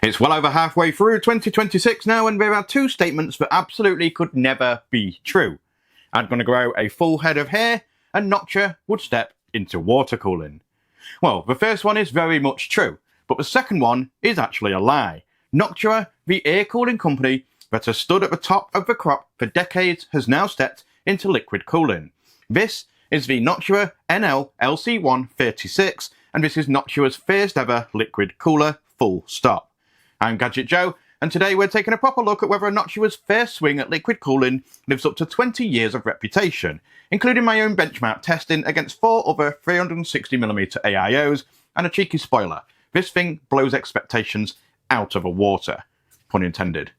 It's well over halfway through 2026 now, and there are two statements that absolutely could never be true. I'm going to grow a full head of hair, and Noctua would step into water cooling. Well, the first one is very much true, but the second one is actually a lie. Noctua, the air cooling company that has stood at the top of the crop for decades, has now stepped into liquid cooling. This is the Noctua NL-LC1-36, and this is Noctua's first ever liquid cooler, full stop. I'm Gadget Joe, and today we're taking a proper look at whether Noctua's first swing at liquid cooling lives up to 20 years of reputation, including my own benchmark testing against 4 other 360mm AIOs, and a cheeky spoiler, this thing blows expectations out of the water. Pun intended.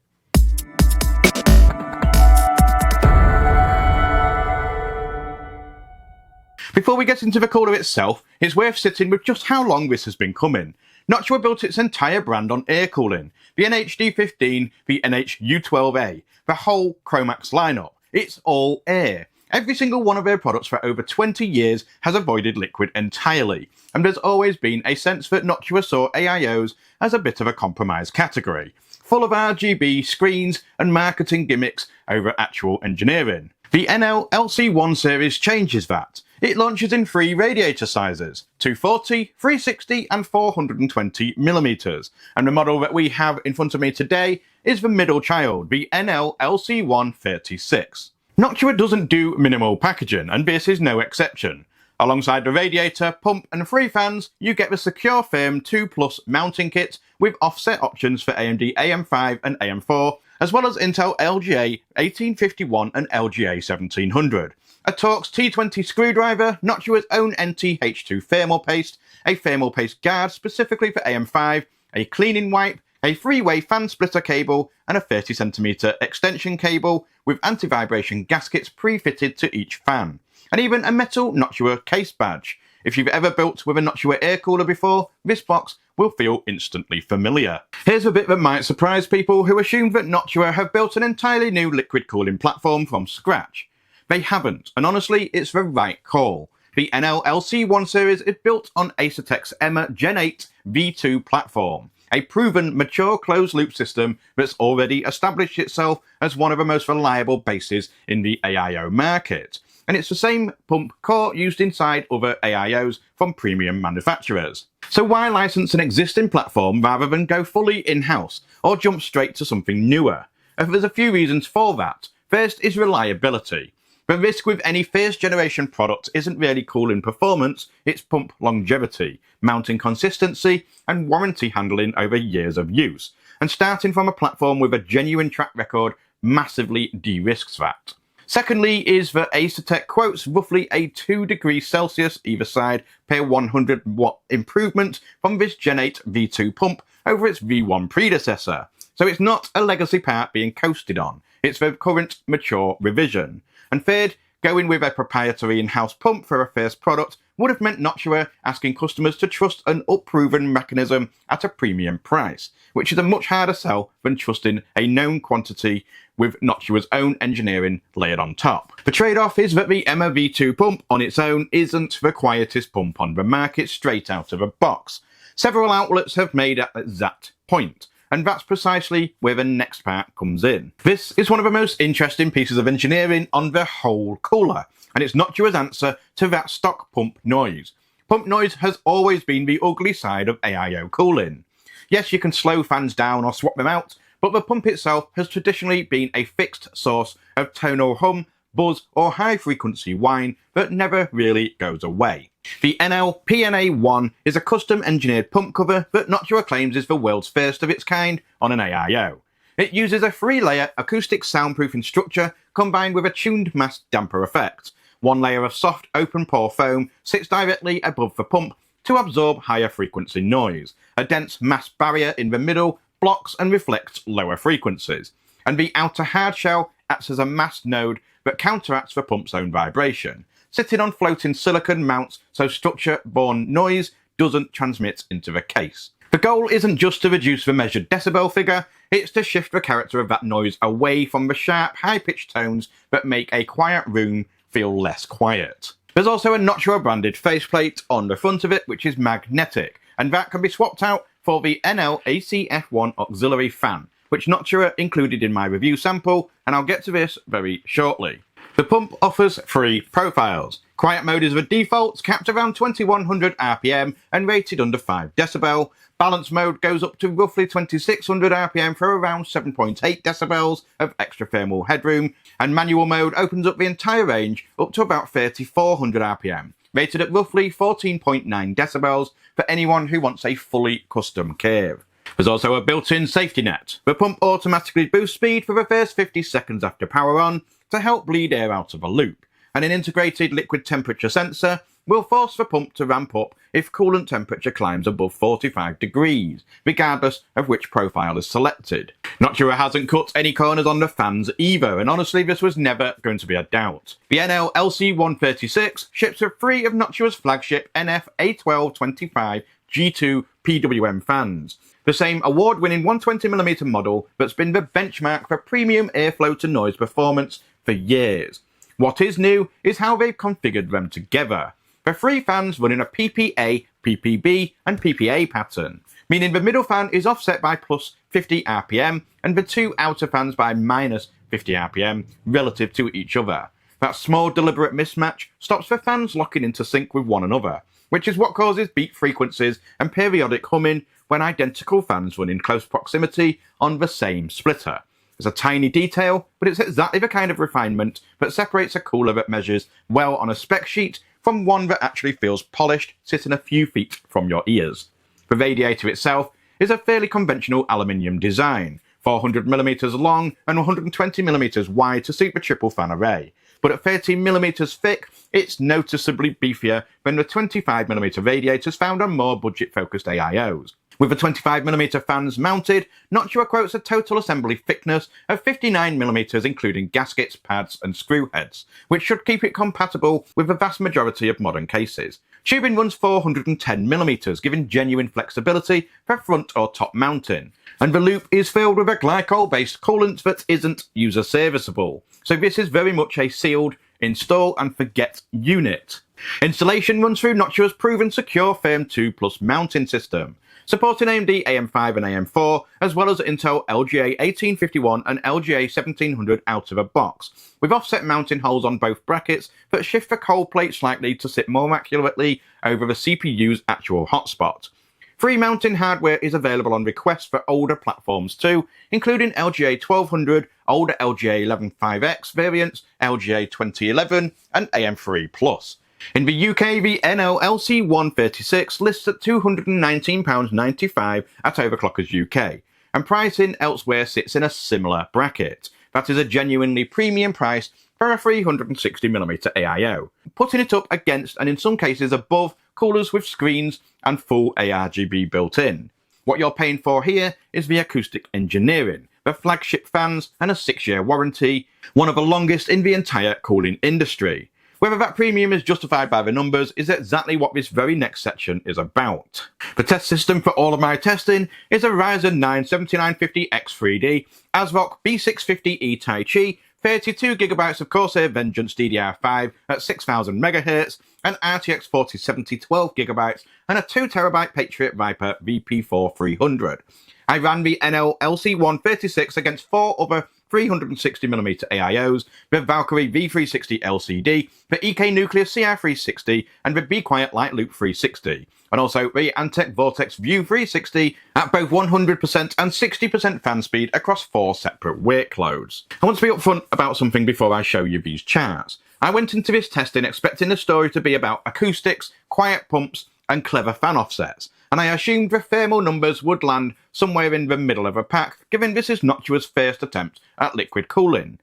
Before we get into the cooler itself, it's worth sitting with just how long this has been coming. Noctua built its entire brand on air cooling. The NH-D15, the NH-U12A, the whole Chromax lineup. It's all air. Every single one of their products for over 20 years has avoided liquid entirely, and there's always been a sense that Noctua saw AIOs as a bit of a compromise category, full of RGB screens and marketing gimmicks over actual engineering. The NL-LC1 series changes that. It launches in 3 radiator sizes, 240, 360 and 420mm, and the model that we have in front of me today is the middle child, the NL-LC1-36. Noctua doesn't do minimal packaging, and this is no exception. Alongside the radiator, pump and 3 fans, you get the secure firm 2+ mounting kit with offset options for AMD AM5 and AM4, as well as Intel LGA 1851 and LGA 1700. A Torx T20 screwdriver, Noctua's own NT-H2 thermal paste, a thermal paste guard specifically for AM5, a cleaning wipe, a 3-way fan splitter cable, and a 30cm extension cable with anti-vibration gaskets pre-fitted to each fan, and even a metal Noctua case badge. If you've ever built with a Noctua air cooler before, this box will feel instantly familiar. Here's a bit that might surprise people who assume that Noctua have built an entirely new liquid cooling platform from scratch. They haven't, and honestly, it's the right call. The NL-LC1 series is built on Asetek's Emma Gen V2 platform, a proven, mature closed-loop system that's already established itself as one of the most reliable bases in the AIO market. And it's the same pump core used inside other AIOs from premium manufacturers. So why license an existing platform rather than go fully in-house, or jump straight to something newer? There's a few reasons for that. First is reliability. The risk with any first-generation product isn't really cooling performance, it's pump longevity, mounting consistency, and warranty handling over years of use. And starting from a platform with a genuine track record massively de-risks that. Secondly is that Asetek quotes roughly a 2 degrees Celsius either side per 100 watt improvement from this Gen 8 V2 pump over its V1 predecessor. So it's not a legacy part being coasted on, it's the current mature revision. And third, going with a proprietary in-house pump for a first product would have meant Noctua asking customers to trust an unproven mechanism at a premium price, which is a much harder sell than trusting a known quantity with Noctua's own engineering layered on top. The trade-off is that the Emma V2 pump on its own isn't the quietest pump on the market straight out of a box. Several outlets have made at that point, and that's precisely where the next part comes in. This is one of the most interesting pieces of engineering on the whole cooler, and it's Noctua's answer to that stock pump noise. Pump noise has always been the ugly side of AIO cooling. Yes, you can slow fans down or swap them out, but the pump itself has traditionally been a fixed source of tonal hum, buzz or high frequency whine that never really goes away. The NL-PNA1 is a custom engineered pump cover that Noctua claims is the world's first of its kind on an AIO. It uses a 3-layer acoustic soundproofing structure combined with a tuned mass damper effect. 1 layer of soft open pore foam sits directly above the pump to absorb higher frequency noise. A dense mass barrier in the middle blocks and reflects lower frequencies. And the outer hard shell acts as a mass node that counteracts the pump's own vibration, sitting on floating silicon mounts so structure-borne noise doesn't transmit into the case. The goal isn't just to reduce the measured decibel figure, it's to shift the character of that noise away from the sharp, high-pitched tones that make a quiet room feel less quiet. There's also a Noctua branded faceplate on the front of it which is magnetic, and that can be swapped out for the NL-LC1 auxiliary fan, which Noctua included in my review sample, and I'll get to this very shortly. The pump offers 3 profiles. Quiet mode is the default, capped around 2100 RPM and rated under 5 dB. Balance mode goes up to roughly 2600 RPM for around 7.8 dB of extra thermal headroom, and manual mode opens up the entire range up to about 3400 RPM, rated at roughly 14.9 dB for anyone who wants a fully custom curve. There's also a built-in safety net. The pump automatically boosts speed for the first 50 seconds after power on to help bleed air out of a loop, and an integrated liquid temperature sensor will force the pump to ramp up if coolant temperature climbs above 45 degrees, regardless of which profile is selected. Noctua hasn't cut any corners on the fans either, and honestly this was never going to be a doubt. The NL-LC1-36 ships with 3 of Noctua's flagship NF-A12x25 G2 PWM fans, the same award-winning 120mm model that's been the benchmark for premium airflow to noise performance for years. What is new is how they've configured them together. The 3 fans run in a PPA, PPB and PPA pattern, meaning the middle fan is offset by plus 50 RPM and the 2 outer fans by minus 50 RPM relative to each other. That small deliberate mismatch stops the fans locking into sync with one another, which is what causes beat frequencies and periodic humming when identical fans run in close proximity on the same splitter. It's a tiny detail, but it's exactly the kind of refinement that separates a cooler that measures well on a spec sheet from one that actually feels polished, sitting a few feet from your ears. The radiator itself is a fairly conventional aluminium design, 400mm long and 120mm wide to suit the triple fan array, but at 13mm thick, it's noticeably beefier than the 25mm radiators found on more budget-focused AIOs. With the 25mm fans mounted, Noctua quotes a total assembly thickness of 59mm including gaskets, pads and screw heads, which should keep it compatible with the vast majority of modern cases. Tubing runs 410mm, giving genuine flexibility for front or top mounting, and the loop is filled with a glycol-based coolant that isn't user serviceable, so this is very much a sealed, install and forget unit. Installation runs through Noctua's proven secure Firm 2 Plus mounting system, supporting AMD AM5 and AM4, as well as Intel LGA 1851 and LGA 1700 out of the box, with offset mounting holes on both brackets that shift the cold plate slightly to sit more accurately over the CPU's actual hotspot. Free mounting hardware is available on request for older platforms too, including LGA 1200, older LGA 115X variants, LGA 2011 and AM3 Plus. In the UK, the NL-LC1-36 lists at £219.95 at Overclockers UK, and pricing elsewhere sits in a similar bracket. That is a genuinely premium price for a 360mm AIO, putting it up against and in some cases above coolers with screens and full ARGB built in. What you're paying for here is the acoustic engineering, the flagship fans and a 6-year warranty, one of the longest in the entire cooling industry. Whether that premium is justified by the numbers is exactly what this very next section is about. The test system for all of my testing is a Ryzen 9 7950X3D, ASRock B650E Tai Chi, 32GB of Corsair Vengeance DDR5 at 6000 MHz, an RTX 4070 12GB, and a 2TB Patriot Viper VP4 300. I ran the NL-LC1-36 against 4 other 360mm AIOs, the Valkyrie V360 LCD, the EK Nucleus CR360, and the Be Quiet Light Loop 360, and also the Antec Vortex View 360 at both 100% and 60% fan speed across 4 separate workloads. I want to be upfront about something before I show you these charts. I went into this testing expecting the story to be about acoustics, quiet pumps, and clever fan offsets, and I assumed the thermal numbers would land somewhere in the middle of a pack, given this is Noctua's first attempt at liquid cooling.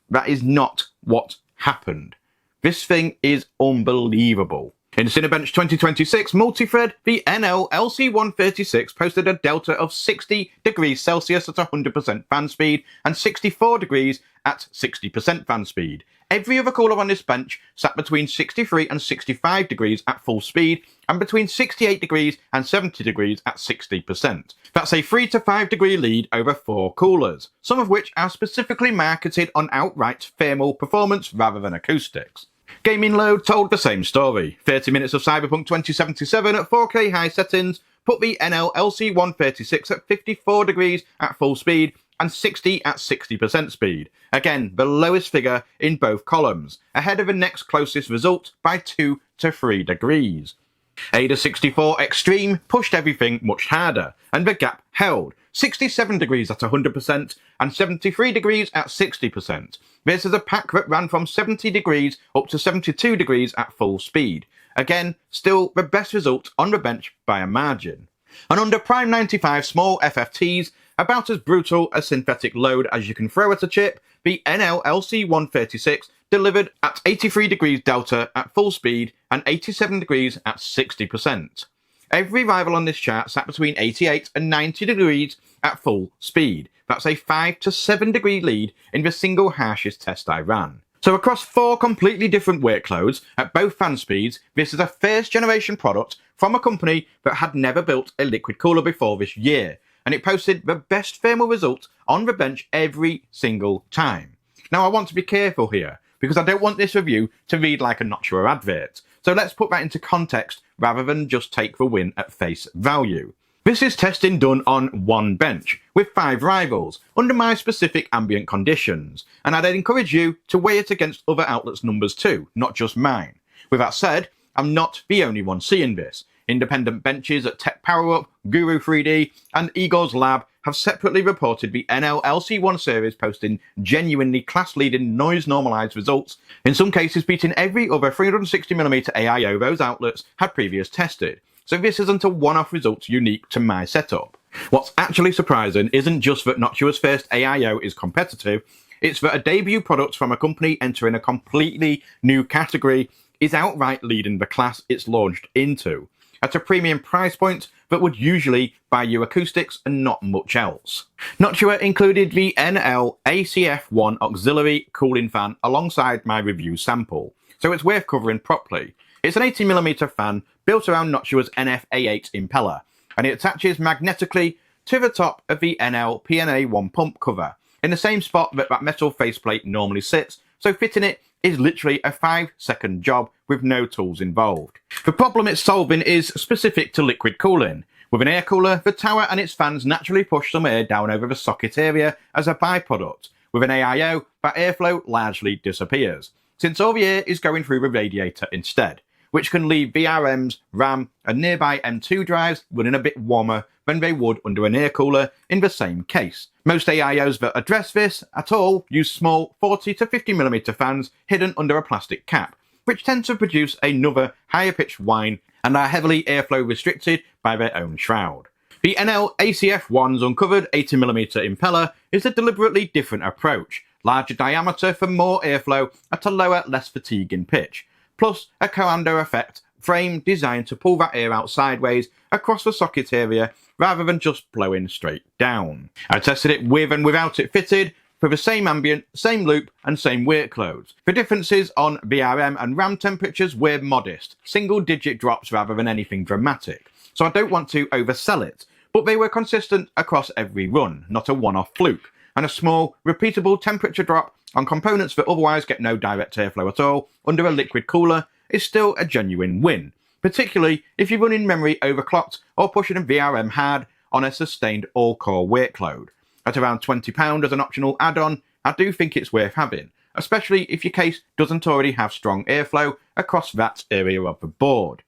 That is not what happened. This thing is unbelievable. In Cinebench 2026 multi-thread, the NL-LC1-36 posted a delta of 60 degrees Celsius at 100% fan speed and 64 degrees at 60% fan speed. Every other cooler on this bench sat between 63 and 65 degrees at full speed and between 68 degrees and 70 degrees at 60%. That's a 3 to 5 degree lead over 4 coolers, some of which are specifically marketed on outright thermal performance rather than acoustics. Gaming Load told the same story. 30 minutes of Cyberpunk 2077 at 4K high settings put the NL-LC1-36 at 54 degrees at full speed and 60 at 60% speed. Again, the lowest figure in both columns, ahead of the next closest result by 2 to 3 degrees. AIDA64 Extreme pushed everything much harder, and the gap held, 67 degrees at 100% and 73 degrees at 60%. This is a pack that ran from 70 degrees up to 72 degrees at full speed. Again, still the best result on the bench by a margin. And under Prime 95 small FFTs, about as brutal a synthetic load as you can throw at a chip, the NL-LC1-36 delivered at 83 degrees delta at full speed and 87 degrees at 60%. Every rival on this chart sat between 88 and 90 degrees at full speed. That's a 5 to 7 degree lead in the single harshest test I ran. So across 4 completely different workloads at both fan speeds, this is a first generation product from a company that had never built a liquid cooler before this year, and it posted the best thermal result on the bench every single time. Now I want to be careful here, because I don't want this review to read like a Noctua advert, so let's put that into context rather than just take the win at face value. This is testing done on one bench, with 5 rivals, under my specific ambient conditions, and I'd encourage you to weigh it against other outlets' numbers too, not just mine. With that said, I'm not the only one seeing this. Independent benches at Tech PowerUp, Guru 3D, and Igor's Lab have separately reported the NL-LC1 series posting genuinely class-leading noise-normalized results, in some cases beating every other 360mm AIO those outlets had previously tested. So this isn't a one-off result unique to my setup. What's actually surprising isn't just that Noctua's first AIO is competitive, it's that a debut product from a company entering a completely new category is outright leading the class it's launched into, at a premium price point that would usually buy you acoustics and not much else. Noctua included the NL-ACF1 auxiliary cooling fan alongside my review sample, so it's worth covering properly. It's an 80mm fan built around Noctua's NF-A8 impeller, and it attaches magnetically to the top of the NL-PNA1 pump cover, in the same spot that metal faceplate normally sits, so fitting it is literally a 5-second job with no tools involved. The problem it's solving is specific to liquid cooling. With an air cooler, the tower and its fans naturally push some air down over the socket area as a byproduct. With an AIO, that airflow largely disappears, since all the air is going through the radiator instead, which can leave VRMs, RAM, and nearby M2 drives running a bit warmer than they would under an air cooler in the same case. Most AIOs that address this at all use small 40 to 50mm fans hidden under a plastic cap, which tend to produce another higher pitched whine and are heavily airflow restricted by their own shroud. The NL-ACF1's uncovered 80mm impeller is a deliberately different approach, larger diameter for more airflow at a lower, less fatiguing pitch, plus a coando effect frame designed to pull that air out sideways across the socket area rather than just blowing straight down. I tested it with and without it fitted for the same ambient, same loop and same workloads. The differences on VRM and RAM temperatures were modest, single digit drops rather than anything dramatic, so I don't want to oversell it, but they were consistent across every run, not a one-off fluke, and a small, repeatable temperature drop on components that otherwise get no direct airflow at all under a liquid cooler is still a genuine win, particularly if you're running memory overclocked or pushing a VRM hard on a sustained all-core workload. At around £20 as an optional add-on, I do think it's worth having, especially if your case doesn't already have strong airflow across that area of the board.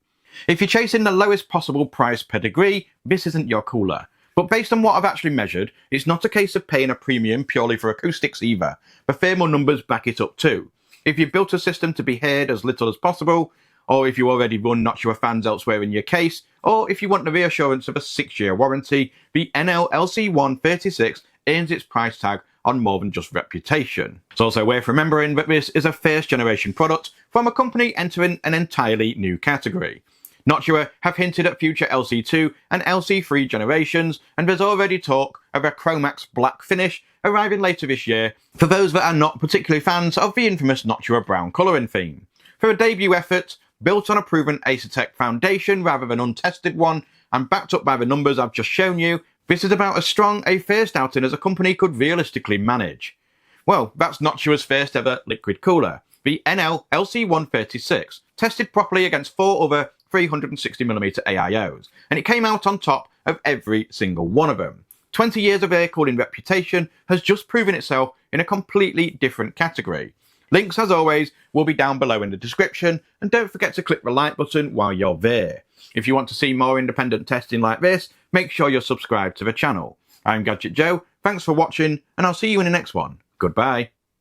If you're chasing the lowest possible price per degree, this isn't your cooler. But based on what I've actually measured, it's not a case of paying a premium purely for acoustics either. The thermal numbers back it up too. If you've built a system to be heard as little as possible, or if you already run Noctua fans elsewhere in your case, or if you want the reassurance of a 6-year warranty, the NL-LC1-36 earns its price tag on more than just reputation. It's also worth remembering that this is a first generation product from a company entering an entirely new category. Noctua have hinted at future LC2 and LC3 generations, and there's already talk of a Chromax black finish arriving later this year for those that are not particularly fans of the infamous Noctua brown colouring theme. For a debut effort, built on a proven Asetek foundation rather than untested one, and backed up by the numbers I've just shown you, this is about as strong a first outing as a company could realistically manage. Well, that's Noctua's first ever liquid cooler, the NL-LC1-36, tested properly against 4 other 360mm AIOs, and it came out on top of every single one of them. 20 years of air cooling reputation has just proven itself in a completely different category. Links, as always, will be down below in the description, and don't forget to click the like button while you're there. If you want to see more independent testing like this, make sure you're subscribed to the channel. I'm Gadget Joe, thanks for watching, and I'll see you in the next one. Goodbye.